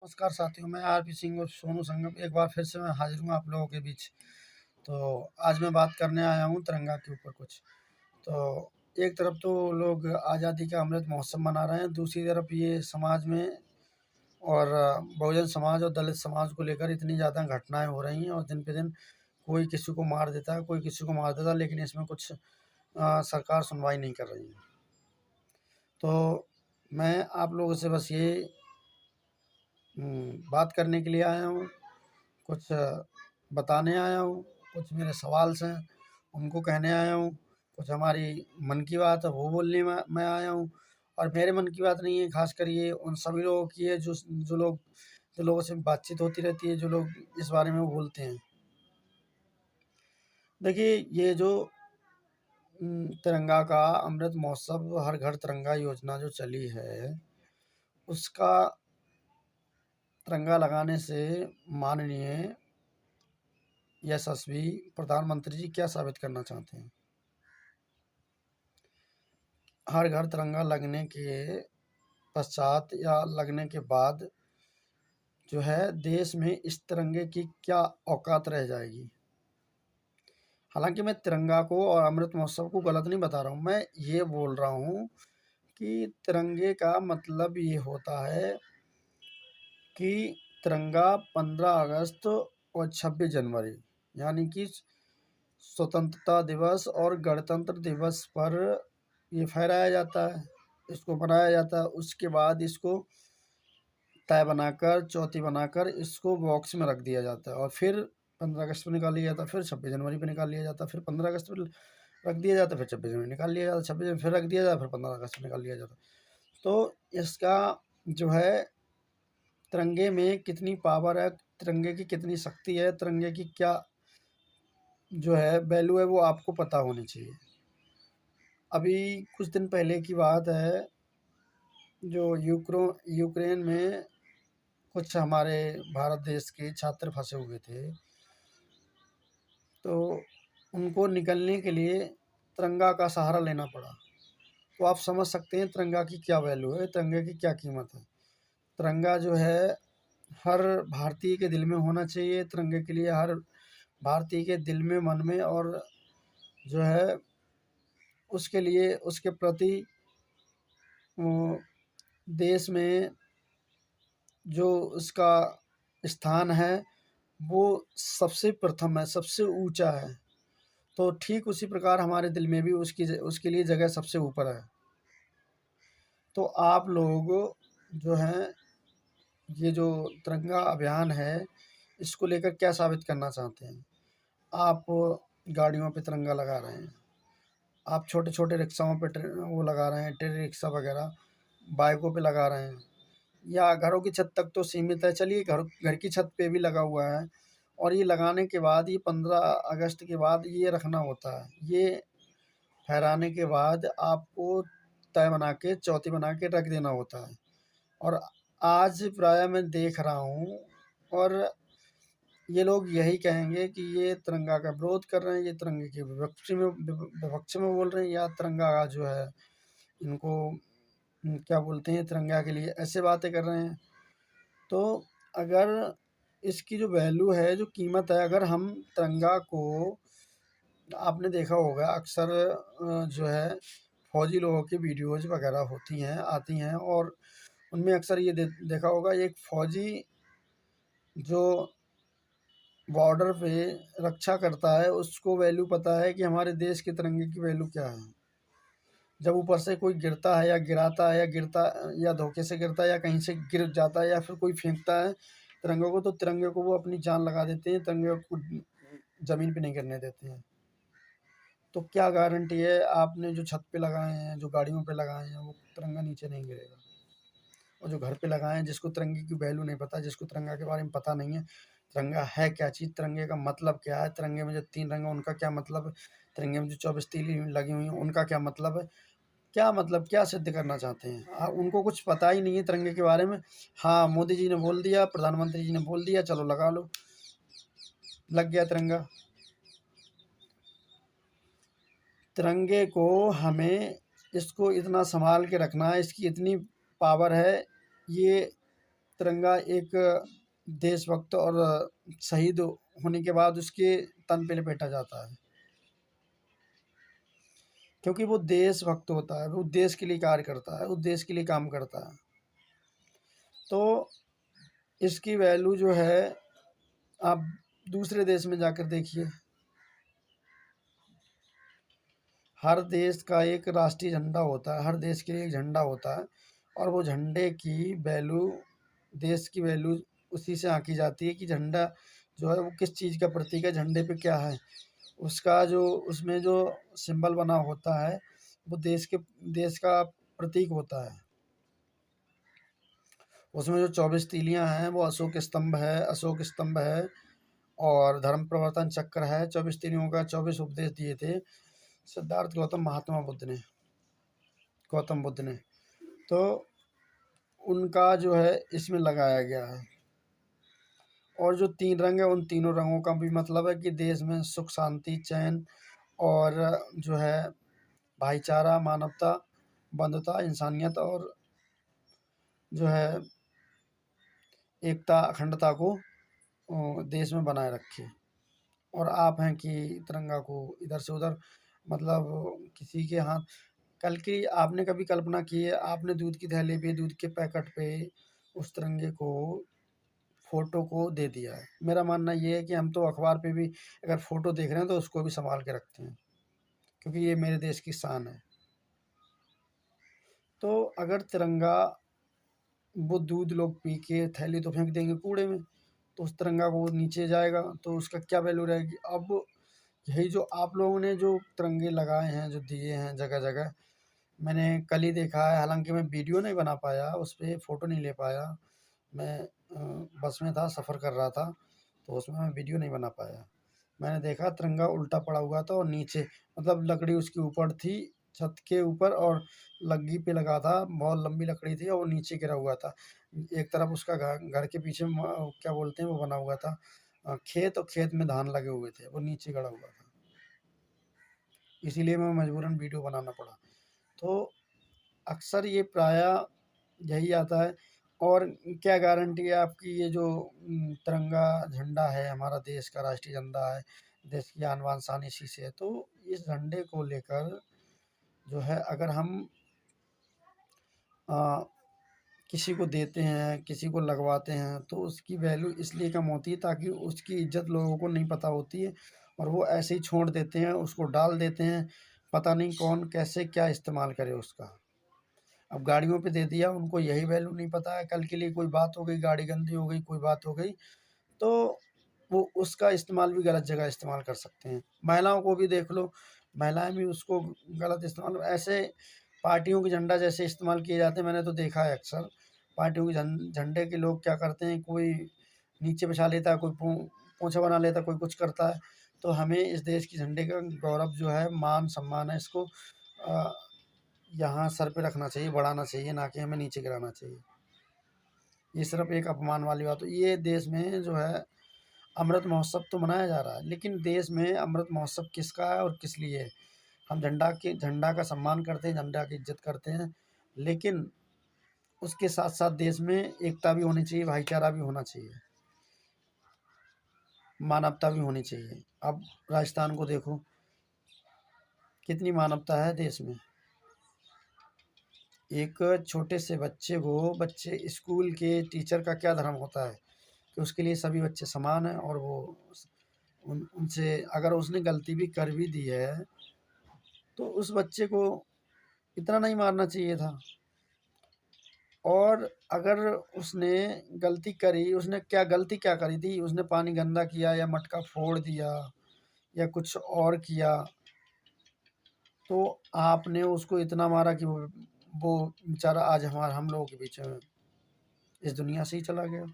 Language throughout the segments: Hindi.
नमस्कार साथियों, मैं आरपी सिंह और सोनू संगम एक बार फिर से मैं हाजिर हूँ आप लोगों के बीच। तो आज मैं बात करने आया हूँ तिरंगा के ऊपर कुछ। तो एक तरफ तो लोग आज़ादी का अमृत महोत्सव मना रहे हैं, दूसरी तरफ ये समाज में और बहुजन समाज और दलित समाज को लेकर इतनी ज़्यादा घटनाएँ हो रही हैं और दिन पे दिन कोई किसी को मार देता है, कोई किसी को मार देता है, लेकिन इसमें कुछ सरकार सुनवाई नहीं कर रही है। तो मैं आप लोगों से बस ये बात करने के लिए आया हूँ, कुछ बताने आया हूँ, कुछ मेरे सवाल हैं उनको कहने आया हूँ, कुछ हमारी मन की बात है वो बोलने में मैं आया हूँ। और मेरे मन की बात नहीं है, खासकर ये उन सभी लोगों की है जो लोगों से बातचीत होती रहती है, जो लोग इस बारे में बोलते हैं। देखिए, ये जो तिरंगा का अमृत महोत्सव, हर घर तिरंगा योजना जो चली है, उसका तिरंगा लगाने से माननीय यशस्वी प्रधानमंत्री जी क्या साबित करना चाहते हैं? हर घर तिरंगा लगने के पश्चात या लगने के बाद जो है देश में इस तिरंगे की क्या औकात रह जाएगी। हालांकि मैं तिरंगा को और अमृत महोत्सव को गलत नहीं बता रहा हूँ, मैं ये बोल रहा हूँ कि तिरंगे का मतलब ये होता है कि तिरंगा 15 अगस्त और 26 जनवरी यानी कि स्वतंत्रता दिवस और गणतंत्र दिवस पर ये फहराया जाता है, इसको बनाया जाता है। उसके बाद इसको तय बनाकर, चौथी बनाकर इसको बॉक्स में रख दिया जाता है और फिर 15 अगस्त पे निकाल लिया जाता है, फिर 26 जनवरी पे निकाल लिया जाता है, फिर 15 अगस्त पे रख दिया जाता है, फिर 26 जनवरी निकाल लिया जाता है, 26 फिर रख दिया जाता है, फिर 15 अगस्त पे निकाल लिया जाता है। तो इसका जो है तिरंगे में कितनी पावर है, तिरंगे की कितनी शक्ति है, तिरंगे की क्या जो है वैल्यू है, वो आपको पता होनी चाहिए। अभी कुछ दिन पहले की बात है, जो यूक्रेन में कुछ हमारे भारत देश के छात्र फंसे हुए थे, तो उनको निकलने के लिए तिरंगा का सहारा लेना पड़ा। तो आप समझ सकते हैं तिरंगा की क्या वैल्यू है, तिरंगे की क्या कीमत है। तिरंगा जो है हर भारतीय के दिल में होना चाहिए। तिरंगे के लिए हर भारतीय के दिल में, मन में और जो है उसके लिए, उसके प्रति देश में जो उसका स्थान है वो सबसे प्रथम है, सबसे ऊंचा है। तो ठीक उसी प्रकार हमारे दिल में भी उसके लिए जगह सबसे ऊपर है। तो आप लोग जो हैं, ये जो तिरंगा अभियान है, इसको लेकर क्या साबित करना चाहते हैं? आप गाड़ियों पे तिरंगा लगा रहे हैं, आप छोटे छोटे रिक्शाओं पे वो लगा रहे हैं, टेढ़े रिक्शा वगैरह, बाइकों पे लगा रहे हैं, या घरों की छत तक तो सीमित है, चलिए घर घर की छत पे भी लगा हुआ है। और ये लगाने के बाद, ये 15 अगस्त के बाद ये रखना होता है, ये फहराने के बाद आपको तय बना के, चौथी बना के रख देना होता है। और आज प्रायः मैं देख रहा हूँ, और ये लोग यही कहेंगे कि ये तिरंगा का विरोध कर रहे हैं, ये तिरंगे के विपक्ष में बोल रहे हैं, या तिरंगा का जो है इनको क्या बोलते हैं, तिरंगा के लिए ऐसे बातें कर रहे हैं। तो अगर इसकी जो वैल्यू है, जो कीमत है, अगर हम तिरंगा को, आपने देखा होगा अक्सर जो है फौजी लोगों की वीडियोज़ वगैरह होती हैं, आती हैं, और उनमें अक्सर ये देखा होगा, एक फौजी जो बॉर्डर पे रक्षा करता है, उसको वैल्यू पता है कि हमारे देश के तिरंगे की वैल्यू क्या है। जब ऊपर से कोई गिरता है, या गिराता है, या गिरता, या धोखे से गिरता है, या कहीं से गिर जाता है, या फिर कोई फेंकता है तिरंगे को, तो तिरंगे को वो अपनी जान लगा देते हैं, तिरंगे को ज़मीन पे नहीं गिरने देते हैं। तो क्या गारंटी है, आपने जो छत पे लगाए हैं, जो गाड़ियों पे लगाए हैं, वो तिरंगा नीचे नहीं गिरेगा। और जो घर पे लगाए हैं, जिसको तिरंगे की वैल्यू नहीं पता, जिसको तिरंगा के बारे में पता नहीं है, तिरंगा है क्या चीज़, तिरंगे का मतलब क्या है, तिरंगे में जो 3 रंग हैं उनका क्या मतलब है, तिरंगे में जो 24 तीली लगी हुई हैं उनका क्या मतलब है, क्या मतलब, क्या सिद्ध करना चाहते हैं? उनको कुछ पता ही नहीं है तिरंगे के बारे में। हाँ, मोदी जी ने बोल दिया, प्रधानमंत्री जी ने बोल दिया, चलो लगा लो, लग गया तिरंगा। तिरंगे को हमें, इसको इतना संभाल के रखना है, इसकी इतनी पावर है, ये तिरंगा एक देशभक्त और शहीद होने के बाद उसके तन पे लपेटा जाता है, क्योंकि वो देशभक्त होता है, वो देश के लिए कार्य करता है, वो देश के लिए काम करता है। तो इसकी वैल्यू जो है, आप दूसरे देश में जाकर देखिए, हर देश का एक राष्ट्रीय झंडा होता है, हर देश के लिए एक झंडा होता है, और वो झंडे की वैल्यू, देश की वैल्यू उसी से आंकी जाती है कि झंडा जो है वो किस चीज़ का प्रतीक है, झंडे पे क्या है, उसका जो उसमें जो सिंबल बना होता है वो देश का प्रतीक होता है। उसमें जो 24 तीलियां हैं वो अशोक स्तंभ है, और धर्म प्रवर्तन चक्र है। 24 तीलियों का 24 उपदेश दिए थे सिद्धार्थ गौतम बुद्ध ने, तो उनका जो है इसमें लगाया गया है। और जो 3 रंग है, उन तीनों रंगों का भी मतलब है कि देश में सुख, शांति, चैन और जो है भाईचारा, मानवता, बंधुता, इंसानियत और जो है एकता, अखंडता को देश में बनाए रखे। और आप हैं कि तिरंगा को इधर से उधर, मतलब किसी के हाथ, कल की आपने कभी कल्पना की है, आपने दूध की थैली पे, दूध के पैकेट पे उस तिरंगे को, फोटो को दे दिया है। मेरा मानना ये है कि हम तो अखबार पे भी अगर फोटो देख रहे हैं तो उसको भी संभाल के रखते हैं, क्योंकि ये मेरे देश की शान है। तो अगर तिरंगा, वो दूध लोग पी के थैली तो फेंक देंगे कूड़े में, तो उस तिरंगा को नीचे जाएगा तो उसका क्या वैल्यू रहेगी। अब यही जो आप लोगों ने जो तिरंगे लगाए हैं, जो दिए हैं जगह जगह, मैंने कल ही देखा है, हालांकि मैं वीडियो नहीं बना पाया, उस पर फ़ोटो नहीं ले पाया, मैं बस में था, सफ़र कर रहा था, तो उसमें मैं वीडियो नहीं बना पाया। मैंने देखा तिरंगा उल्टा पड़ा हुआ था, और नीचे मतलब लकड़ी उसके ऊपर थी, छत के ऊपर, और लग्गी पे लगा था, बहुत लंबी लकड़ी थी, और वो नीचे गिरा हुआ था। एक तरफ उसका घर घर के पीछे क्या बोलते हैं वो बना हुआ था, खेत, और खेत में धान लगे हुए थे, वो नीचे गड़ा हुआ था, इसीलिए मैं मजबूरन वीडियो बनाना पड़ा। तो अक्सर ये प्रायः यही आता है। और क्या गारंटी है आपकी, ये जो तिरंगा झंडा है, हमारा देश का राष्ट्रीय झंडा है, देश की आन बान शान इसी से है, तो इस झंडे को लेकर जो है, अगर हम आ, किसी को देते हैं, किसी को लगवाते हैं, तो उसकी वैल्यू इसलिए कम होती है ताकि उसकी इज्जत लोगों को नहीं पता होती है, और वो ऐसे ही छोड़ देते हैं, उसको डाल देते हैं, पता नहीं कौन कैसे क्या इस्तेमाल करे उसका। अब गाड़ियों पे दे दिया, उनको यही वैल्यू नहीं पता है, कल के लिए कोई बात हो गई, गाड़ी गंदी हो गई, कोई बात हो गई, तो वो उसका इस्तेमाल भी गलत जगह इस्तेमाल कर सकते हैं। महिलाओं को भी देख लो, महिलाएं भी उसको गलत इस्तेमाल, ऐसे पार्टियों के झंडा जैसे इस्तेमाल किए जाते हैं, मैंने तो देखा है अक्सर पार्टियों के झंडे के लोग क्या करते हैं, कोई नीचे बिछा लेता है, कोई पोंछा बना लेता है, कोई कुछ करता है। तो हमें इस देश के झंडे का गौरव जो है, मान सम्मान है, इसको यहाँ सर पे रखना चाहिए, बढ़ाना चाहिए, ना कि हमें नीचे गिराना चाहिए। ये सिर्फ एक अपमान वाली बात है। ये देश में जो है अमृत महोत्सव तो मनाया जा रहा है, लेकिन देश में अमृत महोत्सव किसका है और किस लिए है। हम झंडा का सम्मान करते हैं, झंडा की इज्जत करते हैं, लेकिन उसके साथ साथ देश में एकता भी होनी चाहिए, भाईचारा भी होना चाहिए, मानवता भी होनी चाहिए। अब राजस्थान को देखो, कितनी मानवता है देश में। एक छोटे से बच्चे स्कूल के टीचर का क्या धर्म होता है कि उसके लिए सभी बच्चे समान हैं, और वो उनसे अगर उसने गलती भी कर भी दी है, तो उस बच्चे को इतना नहीं मारना चाहिए था। और अगर उसने गलती करी, उसने क्या गलती क्या करी थी, उसने पानी गंदा किया या मटका फोड़ दिया या कुछ और किया, तो आपने उसको इतना मारा कि वो बेचारा आज हम लोगों के बीच में इस दुनिया से ही चला गया।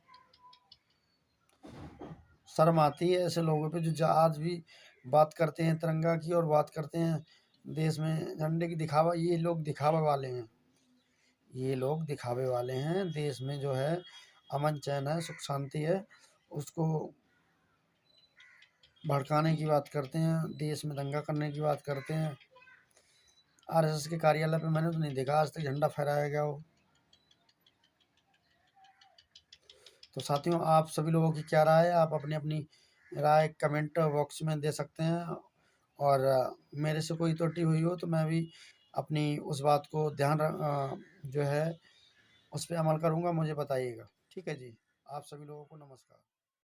शर्म आती है ऐसे लोगों पे जो आज भी बात करते हैं तिरंगा की, और बात करते हैं देश में झंडे की। दिखावा, ये लोग दिखावे वाले हैं, ये लोग दिखावे वाले हैं। देश में जो है अमन चैन है, सुख शांति है, उसको भड़काने की बात करते हैं, देश में दंगा करने की बात करते हैं। आरएसएस के कार्यालय पे मैंने तो नहीं देखा आज तक झंडा फहराया गया हो। तो साथियों, आप सभी लोगों की क्या राय है? आप अपनी-अपनी राय कमेंट बॉक्स में दे सकते हैं, और मेरे से कोई त्रुटि हुई हो तो मैं भी अपनी उस बात को जो है उस पे अमल करूँगा, मुझे बताइएगा। ठीक है जी। आप सभी लोगों को नमस्कार।